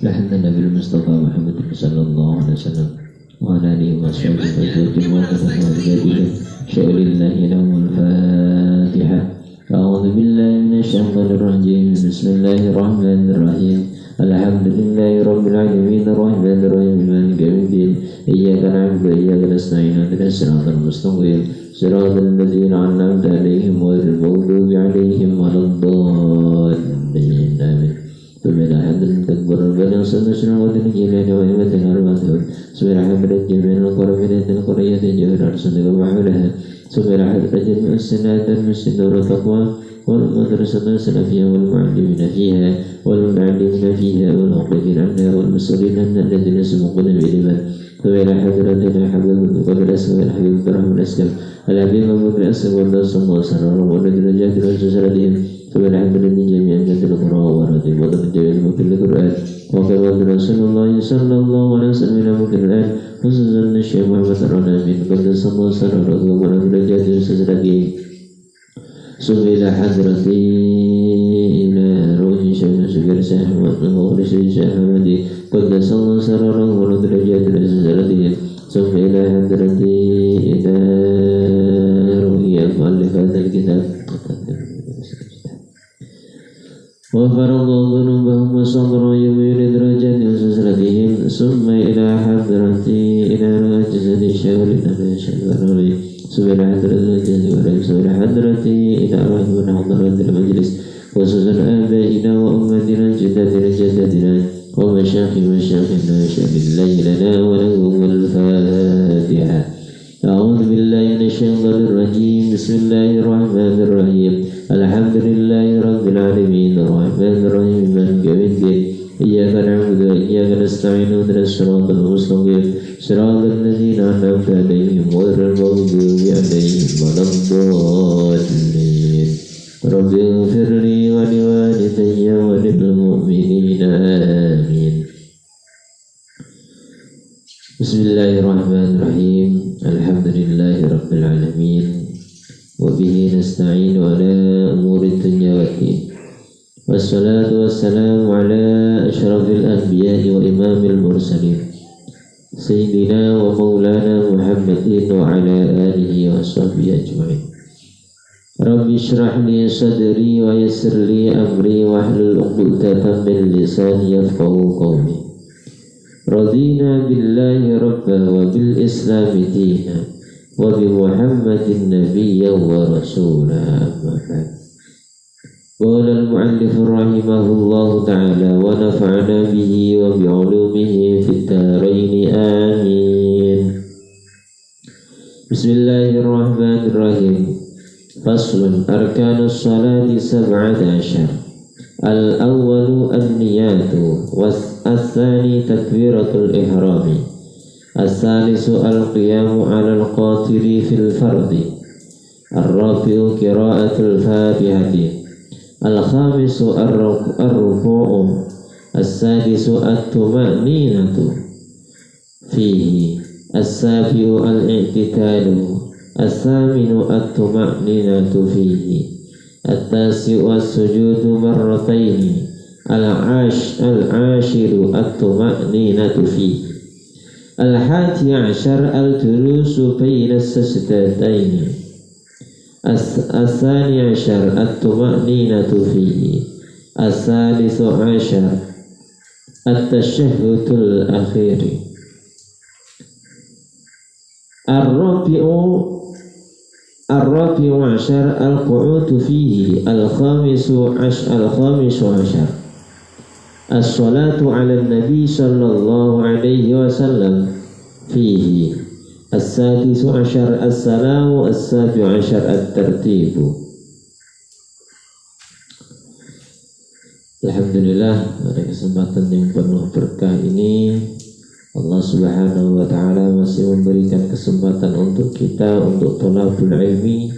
لحن النبي المصطفى محمد صلى الله عليه وسلم وعلى آله وصحبه وسلم شاء لله لهم الفاتحة. أعوذ بالله من الشيطان الرجيم. بسم الله الرحمن الرحيم. الحمد لله رب العالمين الرحمن الرحيم مالك يوم الدين إياك نعبد وإياك نستعين اهدنا الصراط المستقيم صراط الذين أنعمت عليهم غير المغضوب عليهم ولا الضالين آمين. فمن أحد تكبر ربنا صدقنا ودين جلال وإمتنا المذهب سبحان حمد الجميع القربين القرية جهر صدق وحولها سبحان حمد الجميع السنة المسجد والتقوى والمدرسة السلفية والمعلمين فيها والمعلمين فيها والمقبلين عنها والمسؤولين عن الذين سبقونا بالإيمان سبحان حضرتنا حبيب قبل أسلم الحبيب برحمة الأسلم الحبيب قبل أسلم والله صلى الله عليه وسلم والدرجات والجسرين سبحان حمد جميعا جد القرآن ورد وضرب جميع مكل القرآن وكما رسول الله صلى الله عليه وسلم إلى مكل الآن خصوصا الشيخ محمد الرحمن من قبل صلى الله عليه وسلم والدرجات والجسرين سبحان حضرتي إلى روح شيخنا سبحان سحمد وغرش شحمدي قدس الله سرره والدرجات والجسرين سبحان حضرتي إلى روح المؤلف هذا الكتاب وفرض ذنوبهم وصبر يميل درجات وسسرتهم ثم إلى حضرتي إلى رجزة شاور النبي شاوري سبيل حضرتي سبيل حضرتي إلى رحمة حضرة المجلس وسسر آبائنا وأمتنا جدتنا ومشايخنا شاف الليل لنا ولهم الفاتحة. أعوذ بالله من الشيطان الرجيم. بسم الله الرحمن الرحيم. الحمد لله رب العالمين الرحمن الرحيم مالك يوم الدين إياك نعبد وإياك نستعين اهدنا الصراط المستقيم صراط الذين أنعمت عليهم غير المغضوب عليهم ولا الضالين. رب اغفر لي ولوالدي وللمؤمنين آمين. بسم الله الرحمن الرحيم. الحمد لله رب العالمين وبه نستعين على أمور الدنيا والدين والصلاة والسلام على أشرف الأنبياء وإمام المرسلين سيدنا ومولانا محمد وعلى آله وصحبه أجمعين. رب اشرح لي صدري ويسر لي أمري واحلل عقدة من لساني يفقهوا قولي. رضينا بالله ربا وبالإسلام دينا وبمحمد نبيا ورسولا. أما بعد. قال المؤلف رحمه الله تعالى ونفعنا به وبعلومه في الدارين آمين. بسم الله الرحمن الرحيم. فصل. أركان الصلاة 17. الأول النيات والثاني تكبيرة الإحرام الثالث القيام على القاتل في الفرض الرابع قراءة الفاتحة الخامس الركوع السادس الطمأنينة فيه السابع الاعتدال الثامن الطمأنينة فيه التاسع السجود مرتين العاشر الطمأنينة فيه الحادي عشر الجلوس بين السجدتين الثاني عشر الطمأنينة فيه الثالث عشر التشهد الأخير الرابع عشر القعود فيه الخامس عشر الصلاة على النبي صلى الله عليه وسلم فيه السادس عشر السلام السابع عشر الترتيب. Alhamdulillah, pada kesempatan yang penuh berkah ini Allah Subhanahu wa Ta'ala masih memberikan kesempatan untuk kita untuk thalabul ilmi.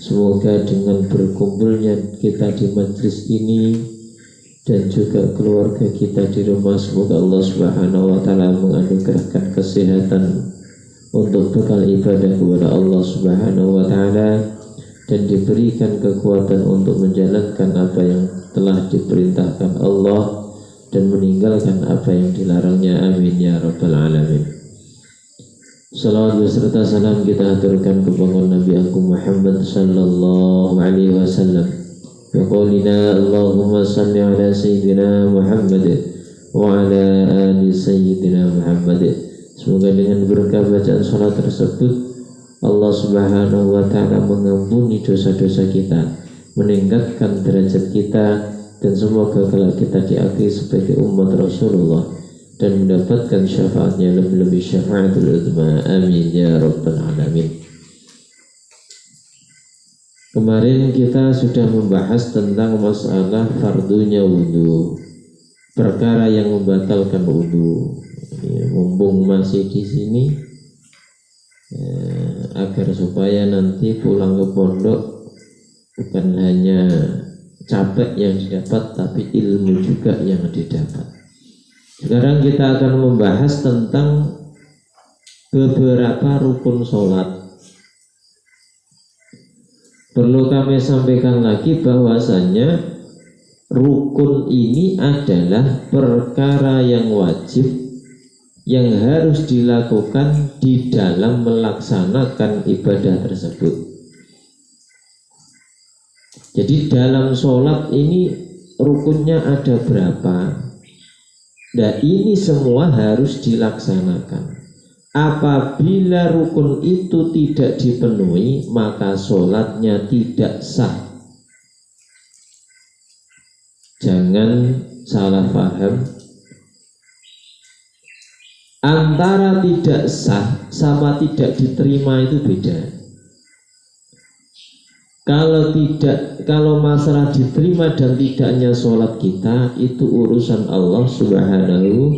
Semoga dengan berkumpulnya kita di majlis ini dan juga keluarga kita di rumah, semoga Allah Subhanahu wa Ta'ala menganugerahkan kesehatan untuk bekal ibadah kepada Allah Subhanahu wa Ta'ala dan diberikan kekuatan untuk menjalankan apa yang telah diperintahkan Allah dan meninggalkan apa yang dilarangnya. Amin ya rabbal alamin. Salawat beserta salam kita aturkan kepada Nabi Agung Muhammad sallallahu alaihi wasallam. Biqaulina Allahumma salli ala sayyidina Muhammad wa ala ali sayyidina Muhammad. Semoga dengan berkah bacaan salat tersebut Allah Subhanahu wa taala mengampuni dosa-dosa kita, meningkatkan derajat kita, dan semoga kelak kita diakui sebagai umat Rasulullah dan mendapatkan syafaatnya, lebih-lebih syafaatul uzma. Amin ya rabbal alamin. Kemarin kita sudah membahas tentang masalah fardunya wudu, perkara yang membatalkan wudu. Mumpung masih di sini, agar supaya nanti pulang ke pondok bukan hanya capek yang didapat, tapi ilmu juga yang didapat. Sekarang kita akan membahas tentang beberapa rukun sholat. Perlu kami sampaikan lagi bahwasanya rukun ini adalah perkara yang wajib yang harus dilakukan di dalam melaksanakan ibadah tersebut. Jadi dalam sholat ini rukunnya ada berapa? Nah, ini semua harus dilaksanakan. Apabila rukun itu tidak dipenuhi, maka sholatnya tidak sah. Jangan salah paham. Antara tidak sah sama tidak diterima itu beda. Kalau masalah diterima dan tidaknya sholat kita, itu urusan Allah Subhanahu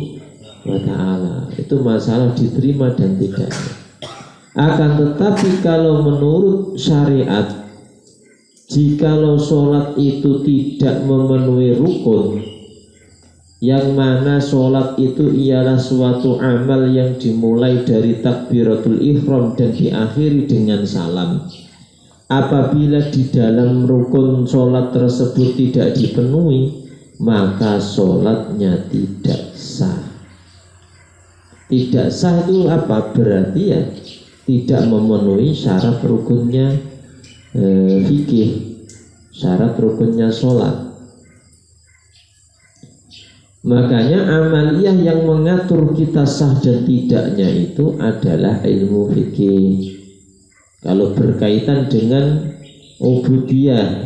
wa ta'ala. Itu masalah diterima dan tidaknya. Akan tetapi kalau menurut syariat, jikalau sholat itu tidak memenuhi rukun, yang mana sholat itu ialah suatu amal yang dimulai dari takbiratul ihram dan diakhiri dengan salam. Apabila di dalam rukun sholat tersebut tidak dipenuhi, maka sholatnya tidak sah. Tidak sah itu apa? Berarti ya tidak memenuhi syarat rukunnya fikih, syarat rukunnya sholat. Makanya amaliyah yang mengatur kita sah dan tidaknya itu adalah ilmu fikih. Kalau berkaitan dengan ubudiyah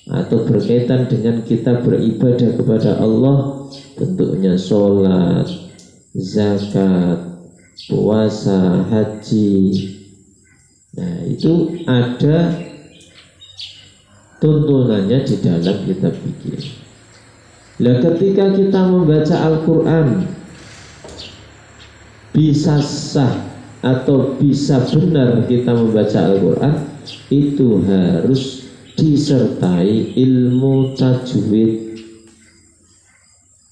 atau berkaitan dengan kita beribadah kepada Allah, bentuknya sholat, zakat, puasa, haji, nah itu ada tuntunannya di dalam kitab fikih. Nah, ketika kita membaca Al-Quran, bisa sah atau bisa benar kita membaca Al-Quran, itu harus disertai ilmu tajwid.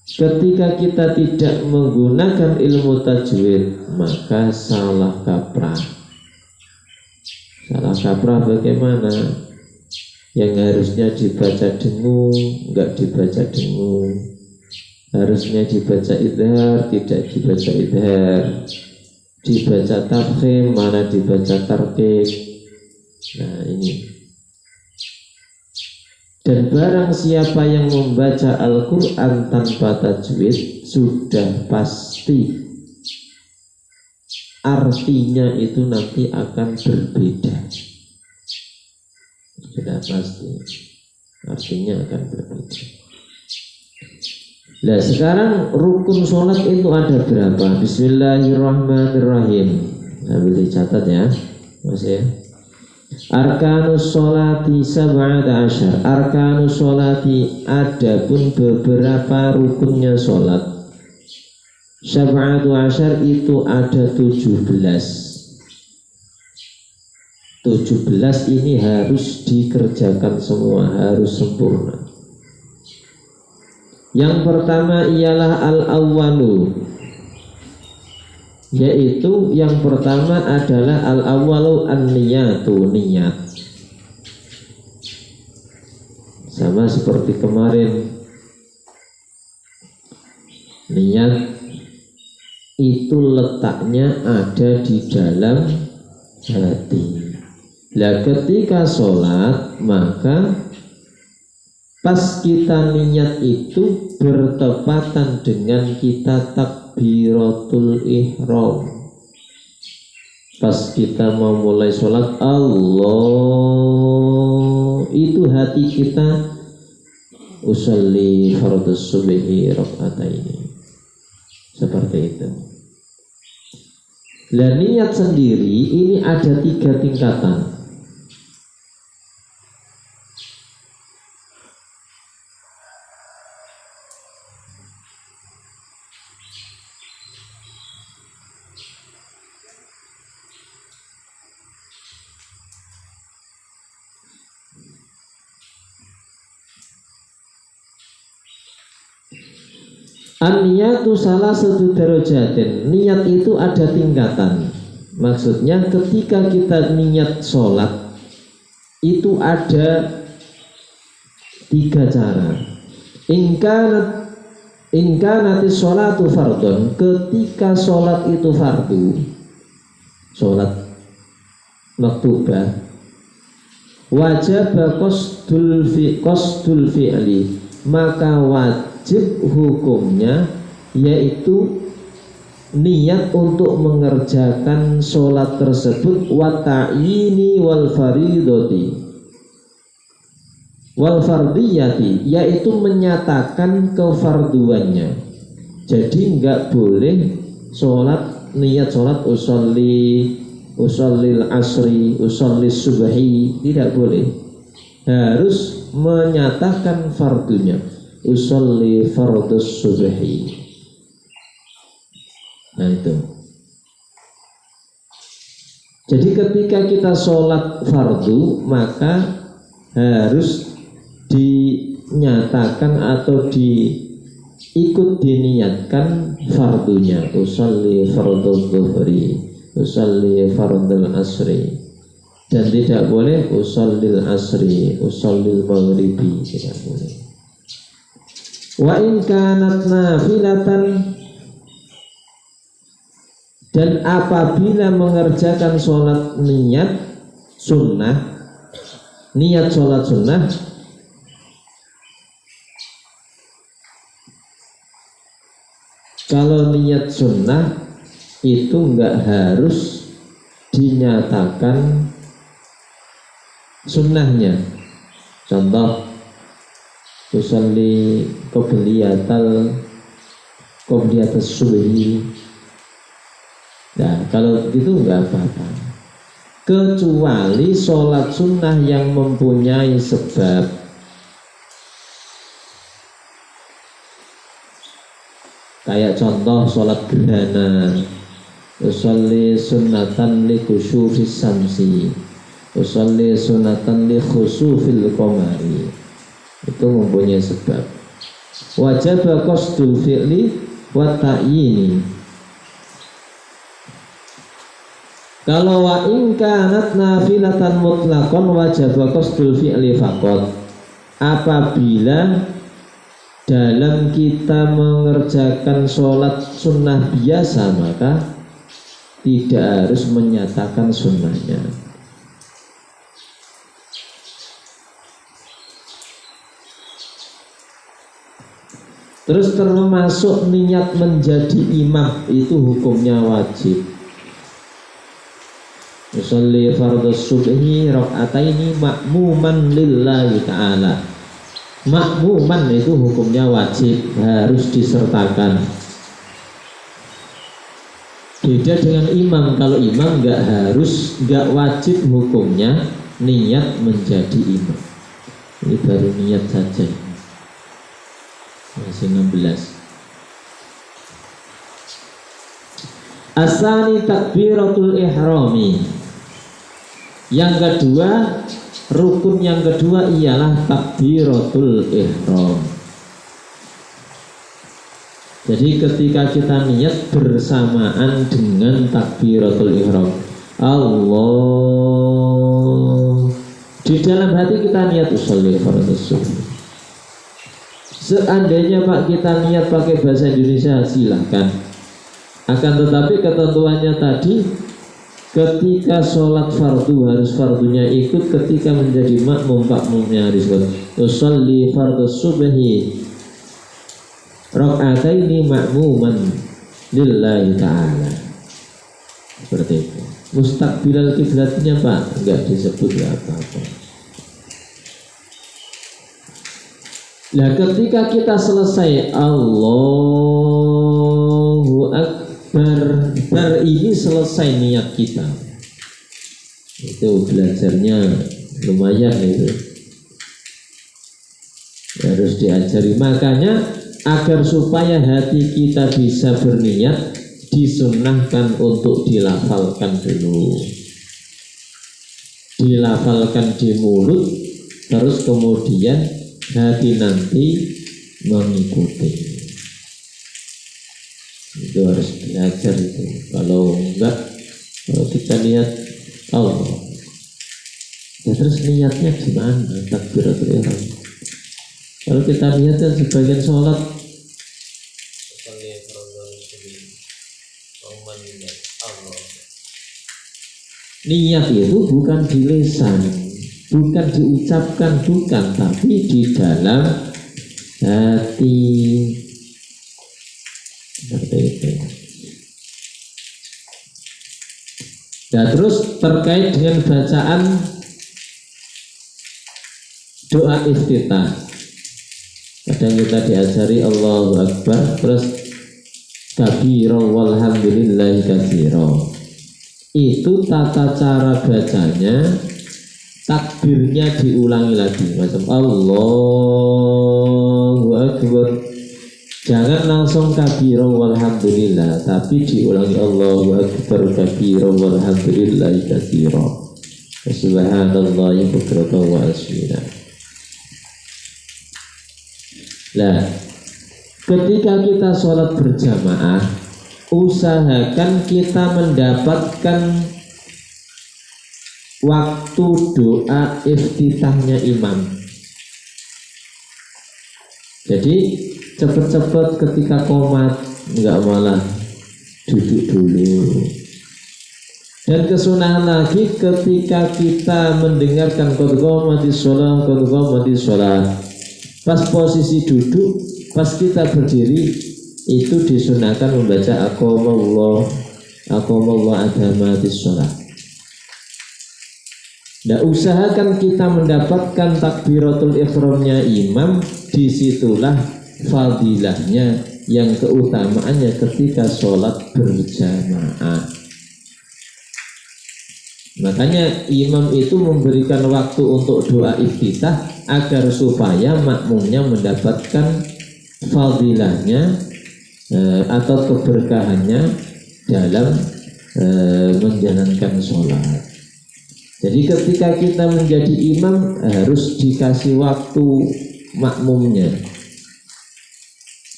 Ketika kita tidak menggunakan ilmu tajwid, maka salah kaprah. Salah kaprah bagaimana? Yang harusnya dibaca dengung, enggak dibaca dengung. Harusnya dibaca idhar, tidak dibaca idhar. Dibaca tafkhim, mana dibaca tarqiq. Nah ini. Dan barang siapa yang membaca Al-Quran tanpa tajwid, sudah pasti artinya itu nanti akan berbeda. Sudah pasti artinya akan berbeda. Nah sekarang rukun sholat itu ada berapa? Bismillahirrahmanirrahim. Sambil dicatat ya, Mas ya. Arkanus sholati sab'ata asyar. Arkanus sholati, ada pun beberapa rukunnya sholat. Sab'atu asyar itu ada 17. 17 ini harus dikerjakan semua, harus sempurna. Yang pertama ialah al-awwalu, yaitu yang pertama adalah al-awwalu an-niyatu, niat. Sama seperti kemarin, Niat itu letaknya ada di dalam hati. Lah ketika sholat, maka pas kita niat itu bertepatan dengan kita takbiratul ihram. Pas kita mau mulai sholat, Allah, itu hati kita usolli fardhus subhi raka'ataini. Seperti itu. Dan niat sendiri ini ada 3 tingkatan. An-niyatu salah satu darajatin. Niat itu ada tingkatan. Maksudnya ketika kita niat sholat itu ada 3 cara. Ingkanati sholatu fardhon, ketika sholat itu fardu, sholat maktubah, wajib qasdul fi'li, maka wajib hukumnya yaitu niat untuk mengerjakan sholat tersebut, wa ta'yini wal faridoti wal fardiyati, yaitu menyatakan kefarduannya. Jadi enggak boleh sholat niat sholat usallil asri, usolli subhi, tidak boleh. Harus menyatakan fardunya, usolli fardhus subhi. Nah itu. Jadi ketika kita sholat fardu, maka harus dinyatakan atau ikut diniatkan fardunya, usolli fardhul dhuhri, usolli fardhul asri, dan tidak boleh usallil asri, usallil maghribi, tidak boleh. Wa in kanat nafilatan, dan apabila mengerjakan sholat niat sunnah, niat sholat sunnah, kalau niat sunnah itu enggak harus dinyatakan sunnahnya. Contoh, usolli qobliyatas subhi. Nah, kalau gitu enggak apa-apa. Kecuali sholat sunnah yang mempunyai sebab. Kayak contoh sholat gerhana, usolli sunnatan li khusufis samsi, usolli sunnatan li khusufil qamari, itu mempunyai sebab. Wajib qasdul fi'li wa ta'yini. Kalau wa in kanat nafilatan mutlaqan wajib qasdul fi'li faqat. Apabila dalam kita mengerjakan sholat sunnah biasa, maka tidak harus menyatakan sunnahnya. Terus termasuk niat menjadi imam, itu hukumnya wajib. Usolli fardhus subhi raka'ataini ma'muman lillahi ta'ala. Makmuman itu hukumnya wajib, harus disertakan. Beda dengan imam. Kalau imam enggak wajib hukumnya niat menjadi imam. Ini baru niat saja. Masih 16. Asani takbiratul ihrami. Yang kedua, rukun yang kedua ialah takbiratul ihram. Jadi ketika kita niat bersamaan dengan takbiratul ihram, Allah, di dalam hati kita niat usolli fardhus subhi. Seandainya Pak kita niat pakai bahasa Indonesia silahkan. Akan tetapi ketentuannya tadi, ketika sholat fardu harus fardunya ikut, ketika menjadi makmumnya harus ikut. Usolli fardu subhi raka'ataini ma'muman lillahi ta'ala. Seperti itu. Mustaqbilal kiblatnya Pak enggak disebut apa-apa. Nah ketika kita selesai Allahu Akbar, ini selesai niat kita. Itu belajarnya lumayan itu. Harus diajari. Makanya agar supaya hati kita bisa berniat, disunnahkan untuk dilafalkan dulu. Dilafalkan di mulut, terus kemudian hati nanti mengikuti. Itu harus belajar itu. Kalau enggak, kalau kita lihat Allah, ya terus niatnya gimana? Takbiratul ihram. Kalau kita lihat kan sebagian sholat niat itu bukan di lisan, bukan diucapkan, bukan, tapi di dalam hati. Seperti itu. Nah terus terkait dengan bacaan doa iftitah, kadang kita diajari Allahu Akbar terus kabira walhamdulillahi katsira. Itu tata cara bacanya, takbirnya diulangi lagi macam Allahu Akbar. Jangan langsung kabira walhamdulillah, tapi diulangi Allahu Akbar kabira walhamdulillah katsira. Subhanallahi bukratan wa asila. Nah, ketika kita sholat berjamaah, usahakan kita mendapatkan waktu doa iftitahnya imam. Jadi cepat-cepat ketika qomat, enggak malah duduk dulu. Dan kesunahan lagi ketika kita mendengarkan qad qamatis shalah, pas posisi duduk, pas kita berdiri, itu disunahkan membaca aqamallah adamatis shalah. Nah, usahakan kita mendapatkan takbiratul ihramnya imam, disitulah fadilahnya, yang keutamaannya ketika sholat berjamaah. Makanya imam itu memberikan waktu untuk doa iftitah agar supaya makmumnya mendapatkan fadilahnya atau keberkahannya dalam menjalankan sholat. Jadi ketika kita menjadi imam harus dikasih waktu makmumnya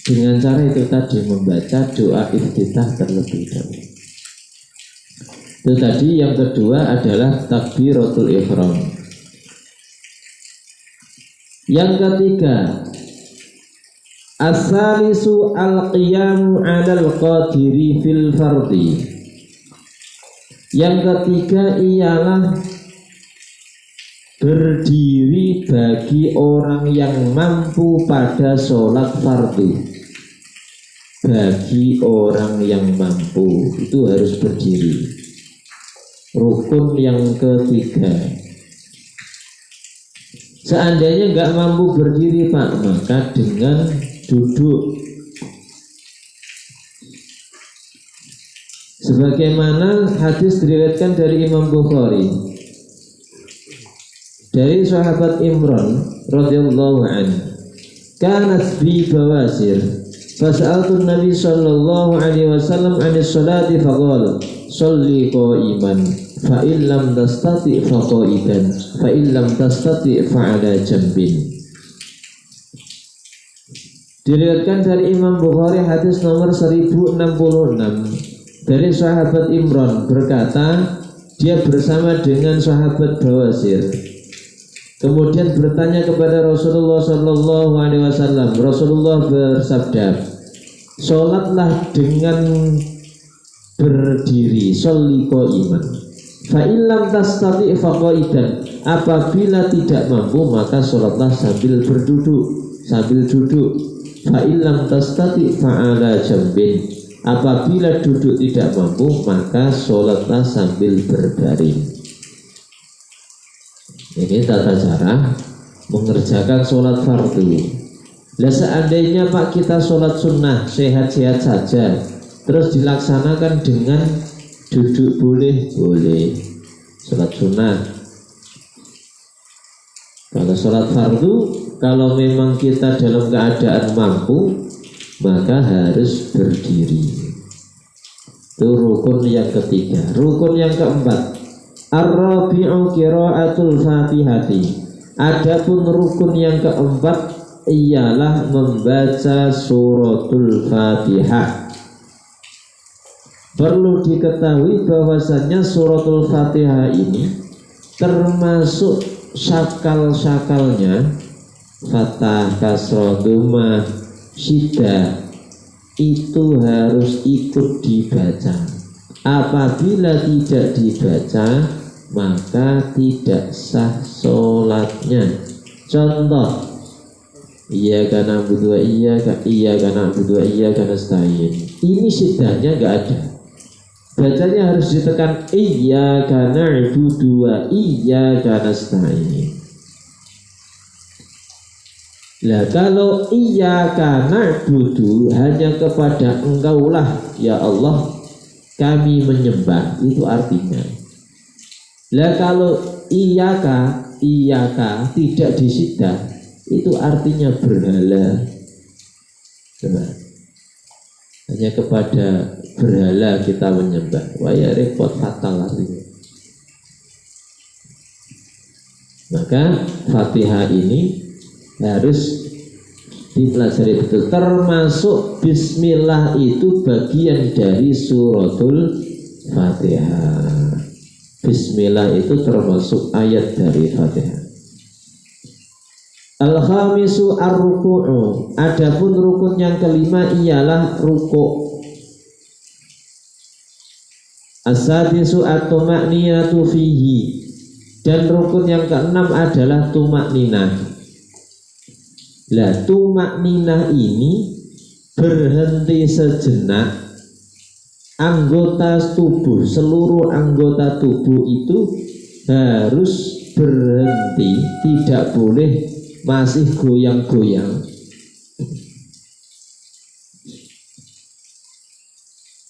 dengan cara itu tadi, membaca doa iftitah terlebih dahulu. Itu tadi. Yang kedua adalah takbiratul ihram. Yang ketiga, as-salisu al-qiyamu 'alal qadiri fil fardhi. Yang ketiga ialah berdiri bagi orang yang mampu pada sholat fardu. Bagi orang yang mampu itu harus berdiri. Rukun yang ketiga. Seandainya nggak mampu berdiri Pak, maka dengan duduk. Sebagaimana hadis diriwayatkan dari Imam Bukhari dari sahabat Imran radhiyallahu anhu, kanat bi bawasir fas'altu Nabi sallallahu alaihi wasallam 'anis salati faqala sholli qa'iman fa in lam tastati fa qa'idan fa in lam tastati fa 'ala jambin. Diriwayatkan dari Imam Bukhari hadis nomor 1066 dari sahabat Imran berkata, dia bersama dengan sahabat Bawasir. Kemudian bertanya kepada Rasulullah Sallallahu Alaihi Wasallam. Rasulullah bersabda, sholatlah dengan berdiri, sholli qa'iman. Fa illam tastati' fa qa'idan. Apabila tidak mampu maka sholatlah sambil berduduk, sambil duduk. Fa illam tastati' fa ala jambin. Apabila duduk tidak mampu maka sholatlah sambil berbaring. Ini tata cara mengerjakan sholat fardu. Lah seandainya Pak kita sholat sunnah sehat-sehat saja, terus dilaksanakan dengan duduk boleh sholat sunnah. Kalau sholat fardu, kalau memang kita dalam keadaan mampu, maka harus berdiri. Itu rukun yang ketiga. Rukun yang keempat, ar-rabi'u qira'atul fatihati. Adapun rukun yang keempat ialah membaca suratul Fatihah. Perlu diketahui bahwasannya suratul Fatihah ini termasuk syakal-syakalnya fathah, kasroh, dhammah, syiddah itu harus ikut dibaca. Apabila tidak dibaca maka tidak sah sholatnya. Contoh, iyyaka na'budu wa iyyaka nasta'in. Ini syiddahnya enggak ada. Bacanya harus ditekan iyyaka na'budu wa iyyaka nasta'in. Lah kalau iyyaka na'budu hanya kepada Engkaulah ya Allah kami menyembah, itu artinya. Lah kalau iyyaka tidak disiddah, itu artinya berhala. Coba. Hanya kepada berhala kita menyembah. Wah ya repot, fatal artinya. Maka Fatihah ini harus dipelajari betul. Termasuk bismillah itu bagian dari suratul Fatihah. Bismillah itu termasuk ayat dari Fatihah. Al-khamisu ar-ruku'u. Adapun rukun yang kelima ialah ruku'. As-sadisu at-tuma'niyatu fihi. Dan rukun yang keenam adalah tumakninah. Lah tumakninah ini berhenti sejenak. Anggota tubuh, seluruh anggota tubuh itu harus berhenti, tidak boleh masih goyang-goyang.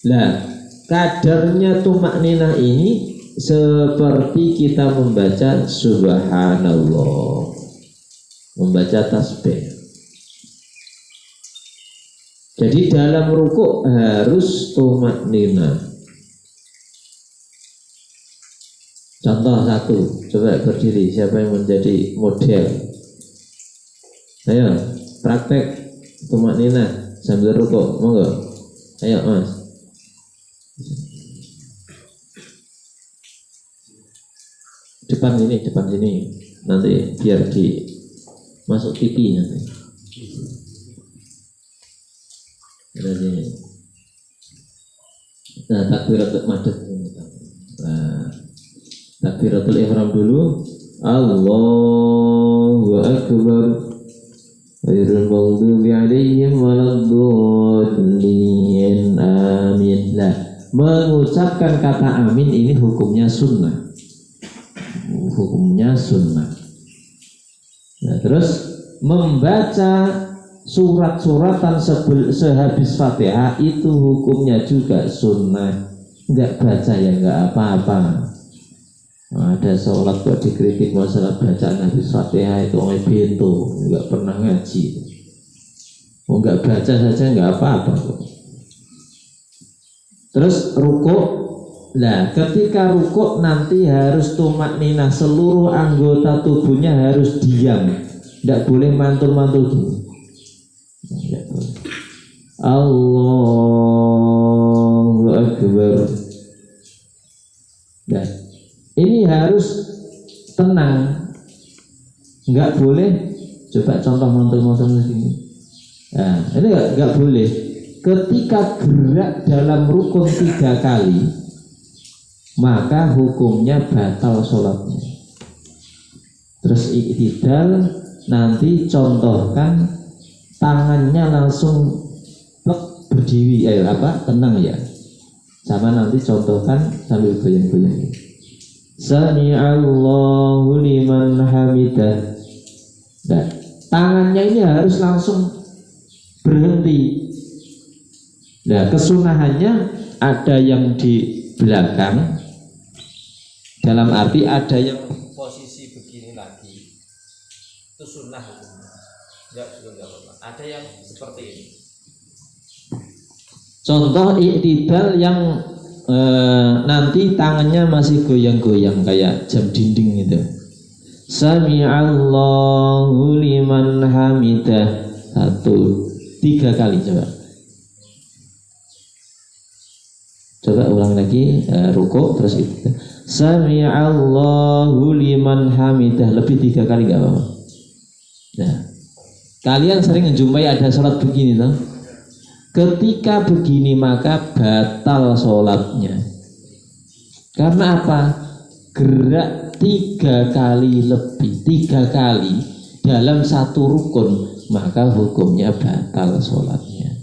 Lah kadarnya tumakninah ini seperti kita membaca subhanallah, membaca tasbih. Jadi dalam rukuk harus tumakninah. Contoh satu, coba berdiri. Siapa yang menjadi model? Ayo praktek tumakninah sambil rukuk, monggo. Ayo mas. Depan sini. Nanti biar di masuk TV nanti. Nah, takbiratul madad. Nah, takbiratul ihram dulu. Allahu akbar. Ghairil maghdubi 'alaihim waladdallin. Amin. Nah, mengucapkan kata amin ini hukumnya sunnah. Nah, terus membaca surat-suratan sehabis Fatihah itu hukumnya juga sunnah. Enggak baca ya enggak apa-apa. Nah, ada sholat kok dikritik masalah bacaan habis Fatihah itu oleh bento, enggak pernah ngaji. Enggak baca saja enggak apa-apa kok. Terus rukuk. Nah, ketika rukuk nanti harus tumakninah, seluruh anggota tubuhnya harus diam. Enggak boleh mantul-mantul gini. Allahu akbar. Nah, ini harus tenang. Enggak boleh. Coba contoh montel-montel sini. Nah, ini enggak boleh. Ketika gerak dalam rukun 3 kali, maka hukumnya batal sholatnya. Terus i'tidal, nanti contohkan tangannya langsung berdiri, tenang ya. Sama nanti contohkan sambil goyang-goyang. Sami'allahu liman hamidah. Nah, tangannya ini harus langsung berhenti. Nah, kesunahannya ada yang di belakang, dalam arti ada yang posisi begini lagi, itu sunnah hukumnya. Enggak apa-apa. Ada yang seperti ini. Contoh i'tidal yang nanti tangannya masih goyang-goyang kayak jam dinding itu. Sami'allahu liman hamidah. 1, 3 kali coba. Coba ulang lagi, rukuk terus itu. Sami'allahu liman hamidah, lebih 3 kali enggak apa-apa. Nah, kalian sering menjumpai ada sholat begini toh? Ketika begini maka batal sholatnya. Karena apa? Gerak 3 kali lebih, 3 kali dalam 1 rukun, maka hukumnya batal sholatnya.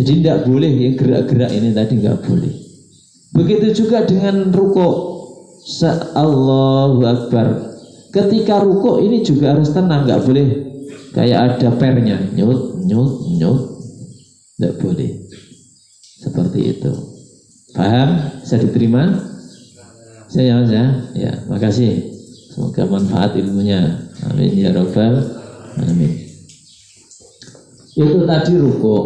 Jadi tidak boleh ya, gerak-gerak ini tadi nggak boleh. Begitu juga dengan rukuk. Allahu Akbar. Ketika rukuk ini juga harus tenang, nggak boleh kayak ada pernya, nyut. Tidak boleh. Seperti itu. Paham? Bisa diterima? Saya ya, makasih. Semoga manfaat ilmunya. Amin ya rabbal alamin. Itu tadi rukuk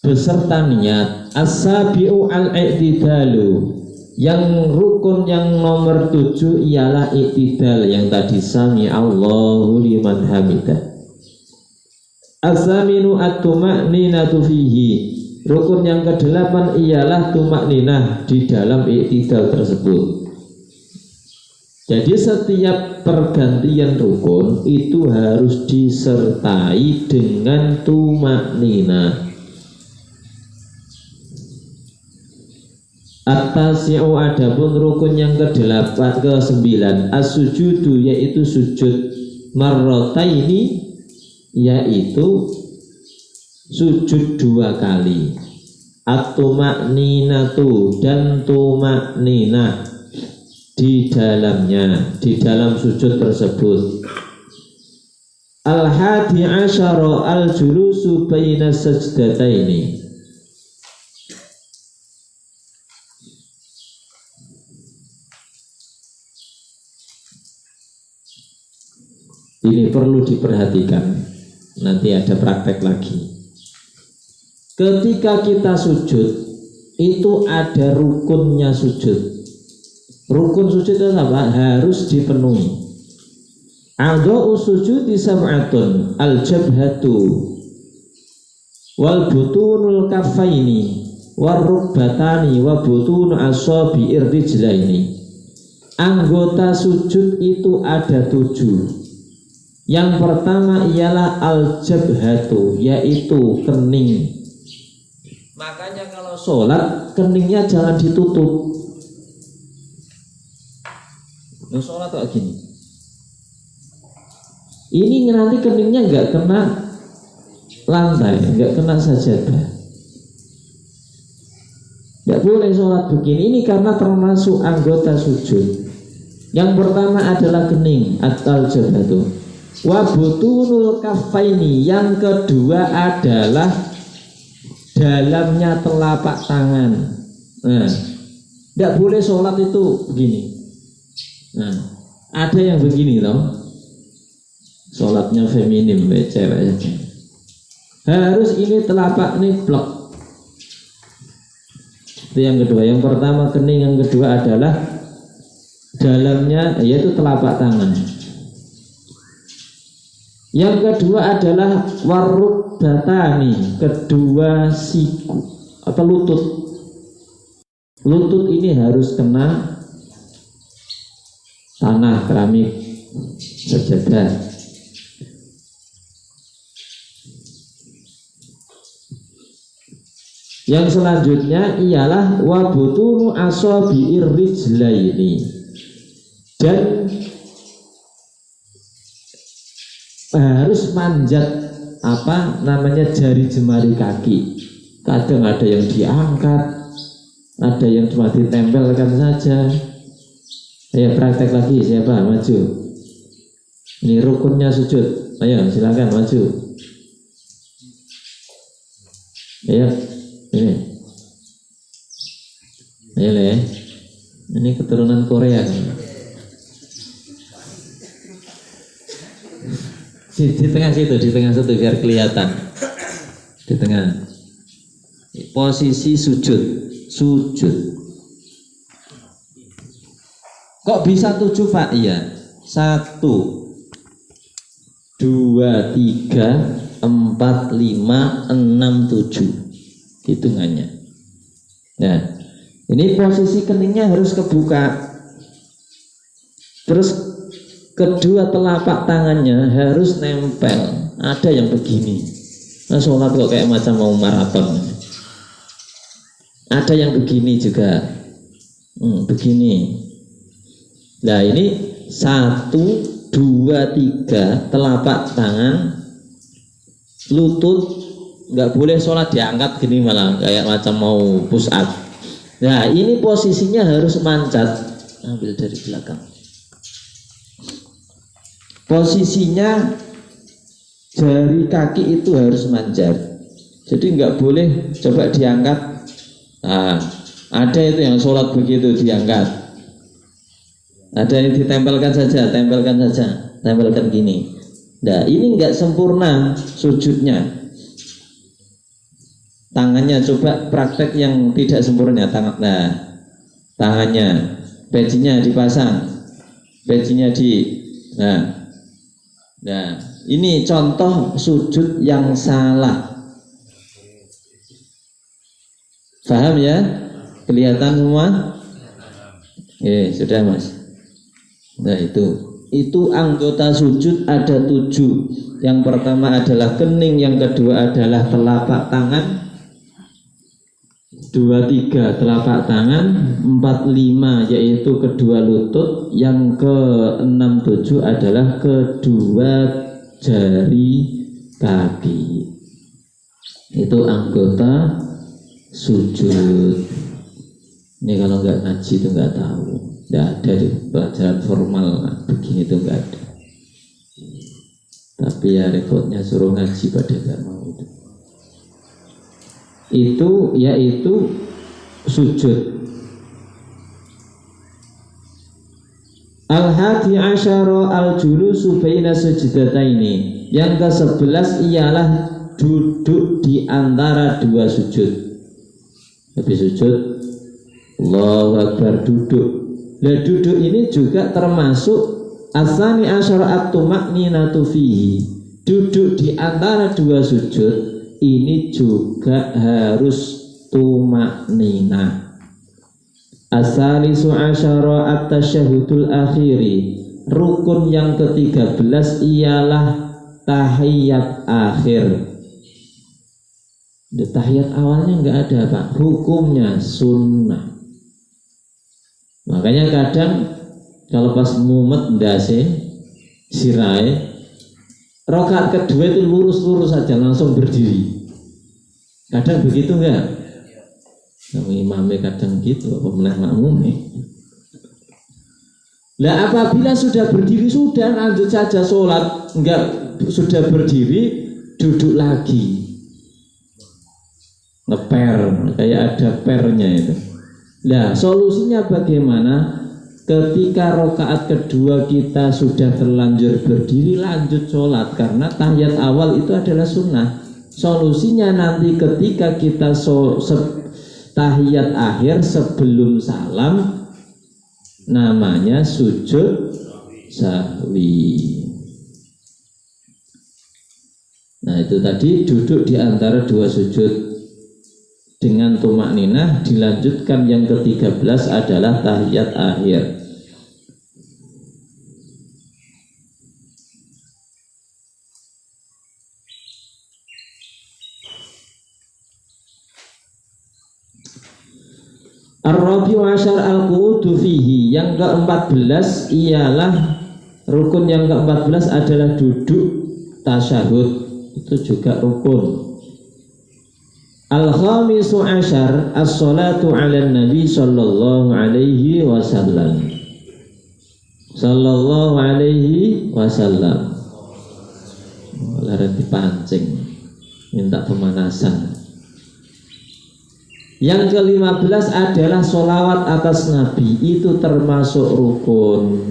beserta niat. As-sabi'u al-i'tidalu. Yang rukun yang nomor 7 ialah i'tidal, yang tadi sami Allahu liman hamidah. As-saminu at-tuma'ninatu fihi. Rukun yang ke-8 ialah tuma'ninah di dalam i'tidal tersebut. Jadi setiap pergantian rukun itu harus disertai dengan tuma'ninah. At-tasi'u, adapun rukun yang ke-9 as-sujudu, yaitu sujud marrataini, yaitu sujud 2 kali. At-tuma'ninatu, dan tuma'ninah di dalamnya, di dalam sujud tersebut. Al-hadi asyara al-julusu baina sajdataini. Ini perlu diperhatikan, nanti ada praktek lagi. Ketika kita sujud, itu ada rukunnya sujud. Rukun sujud itu apa? Harus dipenuhi. A'dha'u sujudi sab'atun, al-jabhatu wal butunul kaffaini war rukbatani wa butunu asabi'ir rijlaini. Anggota sujud itu ada 7. Yang pertama ialah al-jabhatu, yaitu kening. Makanya kalau sholat, keningnya jangan ditutup. Nah, sholat kayak gini. Ini nanti keningnya nggak kena lantai, nggak kena sajadah. Nggak boleh sholat begini. Ini karena termasuk anggota sujud. Yang pertama adalah kening atau jabhatu. Wa butunul kaffaini, yang kedua adalah dalamnya telapak tangan. Nah, tidak boleh sholat itu begini. Nah, ada yang begini loh. Sholatnya feminim, cewek. Harus ini telapak ini blok. Itu yang kedua. Yang pertama kening, yang kedua adalah dalamnya, yaitu telapak tangan. Yang kedua adalah waruk batani, kedua siku atau lutut. Lutut ini harus kena tanah, keramik, sajadah. Yang selanjutnya ialah wabutunu asabi'ir rijlaini, dan harus manjat jari jemari kaki. Kadang ada yang diangkat, ada yang cuma ditempelkan saja. Ayo praktek lagi, siapa maju? Ini rukunnya sujud. Ayo silakan maju. Ayo ini. Ayo Le. Ini keturunan Korea kan? Di tengah situ biar kelihatan. Di tengah. Posisi sujud. Kok bisa 7 Pak? Iya. 1 2 3 4 5 6 7 hitungannya. Nah, ini posisi keningnya harus kebuka. Terus kedua telapak tangannya harus nempel. Ada yang begini. Nah, sholat kok kayak macam mau maraton. Ada yang begini juga. Begini. Nah, ini 1 2 3 telapak tangan, lutut. Nggak boleh sholat diangkat gini malah kayak macam mau push up. Nah, ini posisinya harus mancat. Ambil dari belakang. Posisinya jari kaki itu harus manjat. Jadi nggak boleh coba diangkat. Nah, ada itu yang sholat begitu diangkat. Ada yang ditempelkan saja, tempelkan gini. Nah, ini nggak sempurna sujudnya. Tangannya coba praktek yang tidak sempurna. Tangannya, pecinya dipasang, Nah, ini contoh sujud yang salah. Paham ya? Kelihatan semua? Sudah Mas. Nah, itu anggota sujud ada 7. Yang pertama adalah kening, yang kedua adalah telapak tangan, 2 3 telapak tangan, 4 5 yaitu kedua lutut, yang ke-6 7 adalah kedua jari kaki. Itu anggota sujud. Ini kalau nggak ngaji itu nggak tahu, nggak ada di pelajaran formal begini itu nggak ada. Tapi ya repotnya suruh ngaji pada nggak mau itu. Itu yaitu sujud. Al-hadi asyara al-julusu baina sujdataini. Yang ke-11 ialah duduk di antara dua sujud. Habis sujud Allahu Akbar, duduk. Nah, duduk ini juga termasuk asani asyara at-tumakninatu fihi. Duduk di antara dua sujud ini juga harus tumakninah. Asalisu asyara at-tasyahudul akhiri. Rukun yang ke-13 ialah tahiyat akhir. Tahiyat awalnya enggak ada Pak, hukumnya sunnah. Makanya kadang kalau pas mumet ndase sirai, rakaat kedua itu lurus-lurus saja langsung berdiri. Kadang begitu enggak? Sama imamnya kadang gitu, apa meneh makmumnya. Nah, apabila sudah berdiri sudah lanjut saja sholat, enggak sudah berdiri duduk lagi. Ngeper, kayak ada pernya itu. Nah, solusinya bagaimana? Ketika rakaat kedua kita sudah terlanjur berdiri, lanjut sholat, karena tahiyat awal itu adalah sunnah. Solusinya nanti ketika kita tahiyat akhir sebelum salam, namanya sujud sahwi. Nah, itu tadi duduk di antara dua sujud dengan tumakninah. Dilanjutkan yang ke-13 adalah tahiyat akhir. Ar-rabi'u asyar al-qu'udu fihi. Yang ke-14 ialah rukun yang ke-14 adalah duduk tasyahud. Itu juga rukun. Al-khamisu asyar as-salatu ala nabi sallallahu alaihi wasallam. Sallallahu alaihi wasallam. Larang dipancing, minta pemanasan. Yang ke-15 adalah sholawat atas Nabi. Itu termasuk rukun.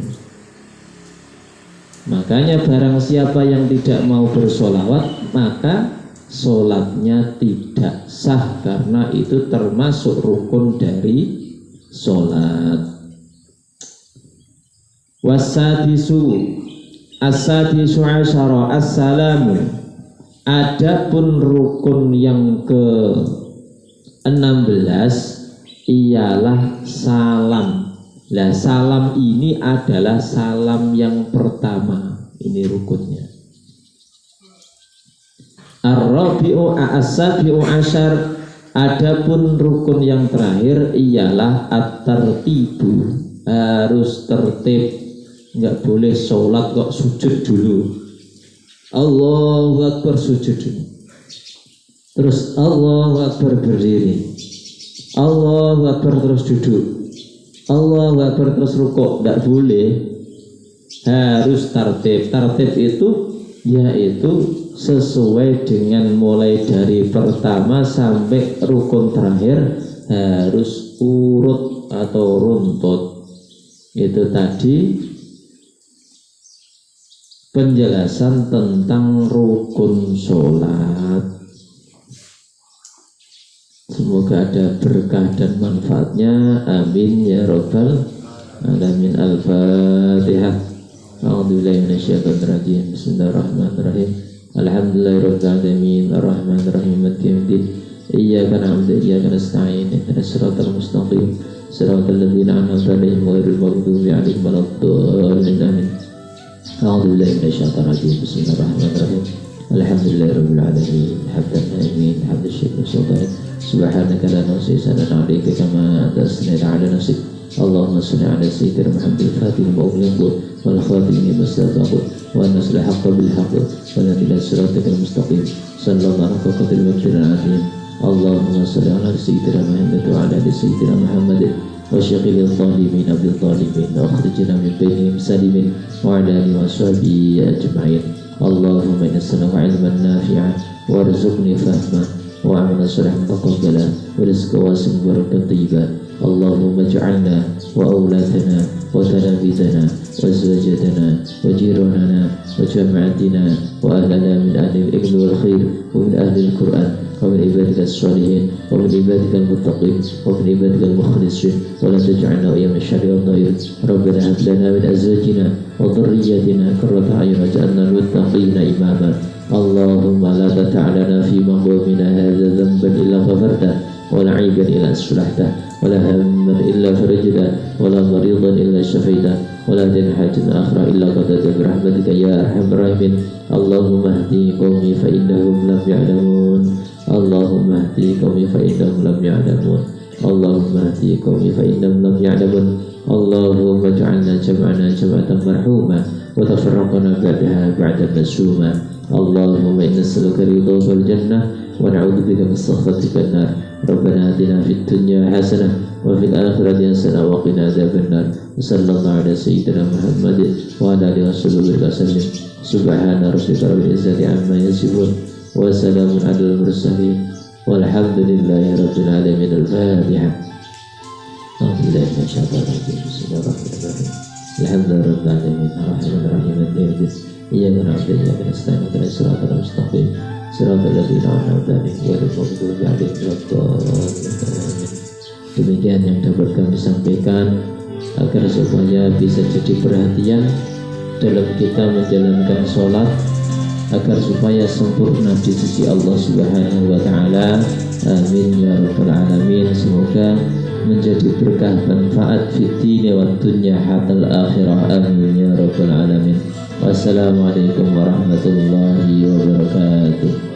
Makanya barang siapa yang tidak mau bersolawat, maka sholatnya tidak sah, karena itu termasuk rukun dari sholat. Wasadisu as-sadisu asyara as-salamu. Adapun rukun yang ke-16 ialah salam. Lah salam ini adalah salam yang pertama. Ini rukunnya. Ar-rabi'u as-sabi'u asyar. Adapun rukun yang terakhir ialah at-tartibu. Harus tertib. Enggak boleh sholat kok sujud dulu. Allahu Akbar sujud dulu. Terus Allahu Akbar berdiri. Allahu Akbar terus duduk. Allahu Akbar terus rukuk. Enggak boleh. Harus tertib. Tertib itu yaitu sesuai dengan mulai dari pertama sampai rukun terakhir harus urut atau runtut. Itu tadi penjelasan tentang rukun sholat. Semoga ada berkah dan manfaatnya. Amin ya rabbal alamin. Al-Fatihah. A'udzubillahi minasyaitonir rajim. Bismillahirrahmanirrahim. Alhamdulillahirabbil alamin. Arrahmanirrahim. Maliki yaumiddin. Iyyaka na'budu wa iyyaka nasta'in. Ihdinas siratal mustaqim. Siratal ladzina an'amta 'alaihim ghairil maghdubi 'alaihim waladdallin. Amin. A'udzubillahi minasyaitonir rajim. Bismillahirrahmanirrahim. Alhamdulillahirabbil alamin. Hamdan na'imin. Hamdan syukur sultan. Subhanaka la nuhsi sanatan 'alaika kama anta asnaita 'ala nafsik. Allahumma shalli 'ala sayyidina Muhammadin fatihil mawlid wal khatimi mustaqim wa nasla haqqan bil haqq wa la ilaha siratal mustaqim. Sallallahu alaihi wa sallam. Allahumma shalli 'ala sayyidina Muhammad wa 'ala ali sayyidina Muhammad wa syaghil al-zalimin bil zalimin wa akhrijna min bainihim salimin wa 'ala alihi wa sahbihi ajma'in. Allahumma inna sallallahu 'ilman nafi'an warzuqni fahma wa 'amalan shalihan taqabbala wa rizqan wasi'an wa barakatan thayyibah. Allahumma ij'alna wa auladana wa talabidana wa azwajatana wa jiranana wa jama'atina wa ahlana min ahli al-ilmi wal khair wa min ahli al-Qur'an wa min ibadika as-salihin wa min ibadika al-muttaqin wa min ibadika al-mukhlisin wa la taj'alna wa min syarri al-dhair. Rabbana hab lana min azwajina wa dhurriyyatina qurrata a'yun waj'alna lil-muttaqina imama. Allahumma la tata'alana fi maqamina hadha dhanban illa ghafarta wa la 'aiban illa aslahta wa la hamman illa farajta wa la maridan illa shafaita wa la hajatan akhra illa qadata bi rahmatika ya arhamar rahimin. Allahumma ihdi qaumi fa innahum lam ya'lamun. Allahumma ihdi qaumi fa innahum lam ya'lamun. Allahumma ihdi qaumi fa innahum lam ya'lamun. Allahumma ij'alna jam'ana jam'atan marhuma wa tafarraqna ba'daha ba'dan masuma. Allahumma inna nas'aluka ridha wal jannah wa na'udzu bika min sakhatika an-nar. Rabbana atina fid dunya hasanah wa fil akhirati hasanah wa qina adzabannar. Sallallahu ala sayyidina Muhammad wa ala alihi wasallam. Subhana rabbika rabbil izzati amma yasifun wa salamun alal mursalin walhamdulillahi rabbil alamin. Al-Fatihah. Alhamdulillahi Bismillahirrahmanirrahim. Alhamdulillahi rabbil alamin. Arrahmanirrahim. Iyyaka na'budu wa iyyaka nasta'in. Ihdinas siratal mustaqim. Siratal ladzina an'amta 'alaihim ghairil maghdubi 'alaihim waladdallin. Demikian yang dapat kami sampaikan agar supaya bisa jadi perhatian dalam kita menjalankan sholat, agar supaya sempurna di sisi Allah Subhanahu wa Ta'ala. Amin ya rabbal alamin. Semoga menjadi berkah manfaat fid dini wad dunya hatal akhirah. Amin ya rabbal alamin. Wassalamualaikum warahmatullahi wabarakatuh.